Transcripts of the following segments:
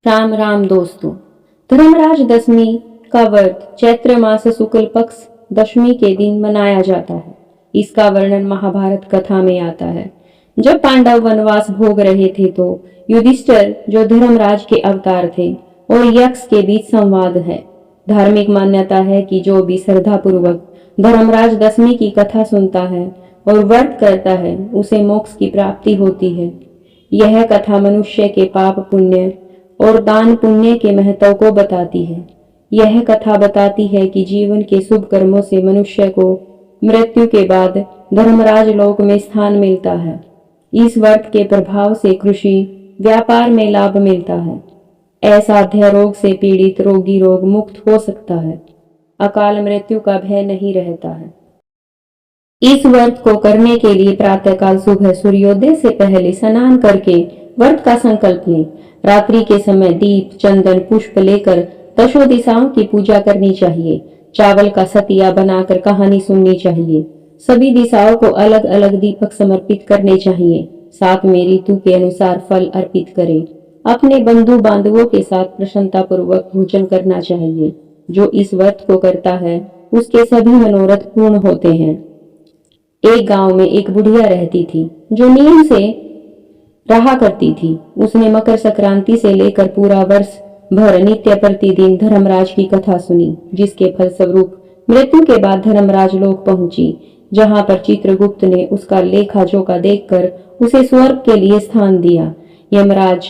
राम राम दोस्तों। धर्मराज दशमी का व्रत चैत्र मास शुक्ल पक्ष दशमी के दिन मनाया जाता है। इसका वर्णन महाभारत कथा में आता है। जब पांडव वनवास भोग रहे थे तो युधिष्ठिर जो धर्मराज के अवतार थे और यक्ष के बीच संवाद है। धार्मिक मान्यता है कि जो भी श्रद्धा पूर्वक धर्मराज दशमी की कथा सुनता है और व्रत करता है उसे मोक्ष की प्राप्ति होती है। यह कथा मनुष्य के पाप पुण्य और दान पुण्य के महत्व को बताती है। यह कथा बताती है कि जीवन के शुभ कर्मों से मनुष्य को मृत्यु के बाद धर्मराज लोक में स्थान मिलता है। इस व्रत के प्रभाव से कृषि व्यापार में लाभ मिलता है। असाध्य रोग से पीड़ित रोगी रोग मुक्त हो सकता है। अकाल मृत्यु का भय नहीं रहता है। इस व्रत को करने के लिए प्रातःकाल सुबह सूर्योदय से पहले स्नान करके व्रत का संकल्प लें। रात्रि के समय दीप चंदन पुष्प लेकर दशों दिशाओं की पूजा करनी चाहिए। चावल का सतिया बनाकर कहानी सुननी चाहिए। सभी दिशाओं को अलग अलग दीपक समर्पित करने चाहिए। साथ में ऋतु के अनुसार फल अर्पित करें। अपने बंधु बांधवों के साथ प्रसन्नता पूर्वक भोजन करना चाहिए। जो इस व्रत को करता है उसके सभी मनोरथ पूर्ण होते हैं। एक गांव में एक बुढ़िया रहती थी जो नियम से रहा करती थी। उसने मकर संक्रांति से लेकर पूरा वर्ष भर नित्य प्रतिदिन धर्मराज की कथा सुनी, जिसके फलस्वरूप मृत्यु के बाद धर्मराज लोक पहुंची, जहां पर चित्रगुप्त ने उसका लेखा जोखा देखकर उसे स्वर्ग के लिए स्थान दिया। यमराज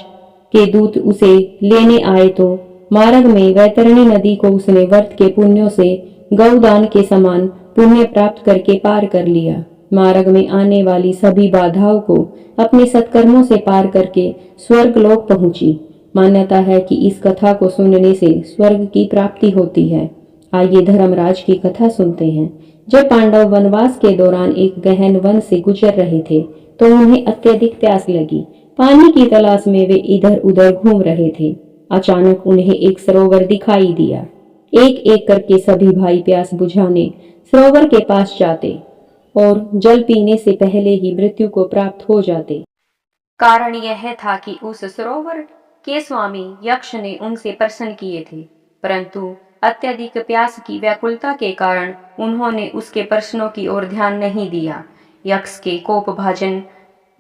के दूत उसे लेने आए तो मार्ग में वैतरणी नदी को उसने व्रत के पुण्यों से गौदान के समान पुण्य प्राप्त करके पार कर लिया। मार्ग में आने वाली सभी बाधाओं को अपने सत्कर्मों से पार करके स्वर्ग लोक पहुंची। मान्यता है कि इस कथा को सुनने से स्वर्ग की प्राप्ति होती है। आइए धर्मराज की कथा सुनते हैं। जब पांडव वनवास के दौरान एक गहन वन से गुजर रहे थे तो उन्हें अत्यधिक प्यास लगी। पानी की तलाश में वे इधर उधर घूम रहे थे। अचानक उन्हें एक सरोवर दिखाई दिया। एक एक करके सभी भाई प्यास बुझाने सरोवर के पास जाते और जल पीने से पहले ही मृत्यु को प्राप्त हो जाते। कारण यह था कि उस सरोवर के स्वामी यक्ष ने उनसे प्रश्न किए थे, परंतु अत्यधिक प्यास की व्याकुलता के कारण उन्होंने उसके प्रश्नों की ओर ध्यान नहीं दिया। यक्ष के कोप भाजन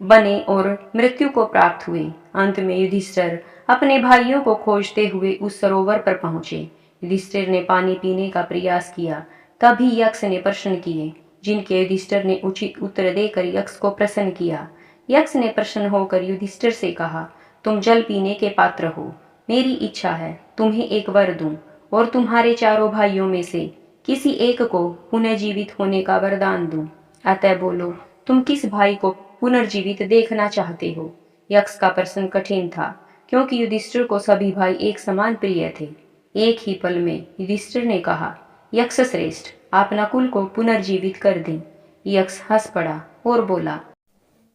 बने और मृत्यु को प्राप्त हुए। अंत में युधिष्ठिर अपने भाइयों को खोजते हुए उस सरोवर पर पहुंचे। युधिष्ठिर ने पानी पीने का प्रयास किया, तभी यक्ष ने प्रश्न किए, जिनके युधिष्ठिर ने उचित उत्तर देकर यक्ष को प्रसन्न किया। यक्ष ने प्रसन्न होकर युधिष्ठिर से कहा, तुम जल पीने के पात्र हो। मेरी इच्छा है तुम्हें एक वर दूं और तुम्हारे चारों भाइयों में से किसी एक को पुनर्जीवित होने का वरदान दूं। अतः बोलो, तुम किस भाई को पुनर्जीवित देखना चाहते हो? यक्ष का प्रश्न कठिन था, क्योंकि युधिष्ठिर को सभी भाई एक समान प्रिय थे। एक ही पल में युधिष्ठिर ने कहा, यक्ष श्रेष्ठ, आप नकुल को पुनर्जीवित कर दें। यक्ष हंस पड़ा और बोला,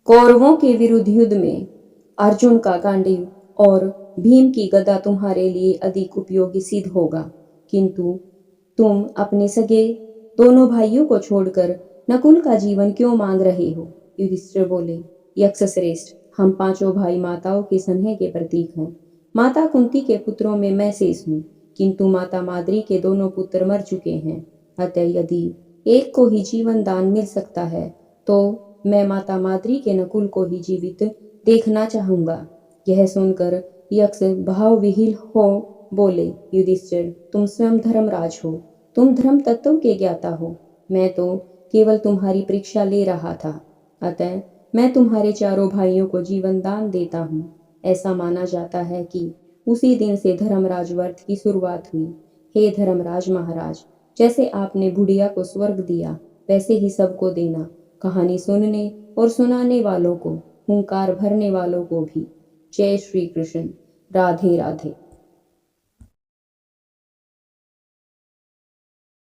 कौरवों के विरुद्ध युद्ध में अर्जुन का गांडीव और भीम की गदा तुम्हारे लिए अधिक उपयोगी सिद्ध होगा, किंतु तुम अपने सगे दोनों भाइयों को छोड़कर नकुल का जीवन क्यों मांग रहे हो? युधिष्ठिर बोले, यक्ष श्रेष्ठ, हम पांचों भाई माताओं के स्नेह के प्रतीक हैं। माता कुंती के पुत्रों में मैं शेष हूँ, किंतु माता माद्री के दोनों पुत्र मर चुके हैं। अतः यदि एक को ही जीवन दान मिल सकता है तो मैं माता माद्री के नकुल को ही जीवित देखना चाहूंगा। यह सुनकर यक्ष भाव विहीन हो बोले, युधिष्ठिर, तुम स्वयं धर्मराज हो, तुम धर्म तत्व के ज्ञाता हो। मैं तो केवल तुम्हारी परीक्षा ले रहा था। अतः मैं तुम्हारे चारों भाइयों को जीवन दान देता हूँ। ऐसा माना जाता है कि उसी दिन से धर्मराज व्रत की शुरुआत हुई। हे धर्मराज महाराज, जैसे आपने बुढ़िया को स्वर्ग दिया वैसे ही सबको देना। कहानी सुनने और सुनाने वालों को, हुंकार भरने वालों को भी। जय श्री कृष्ण। राधे राधे।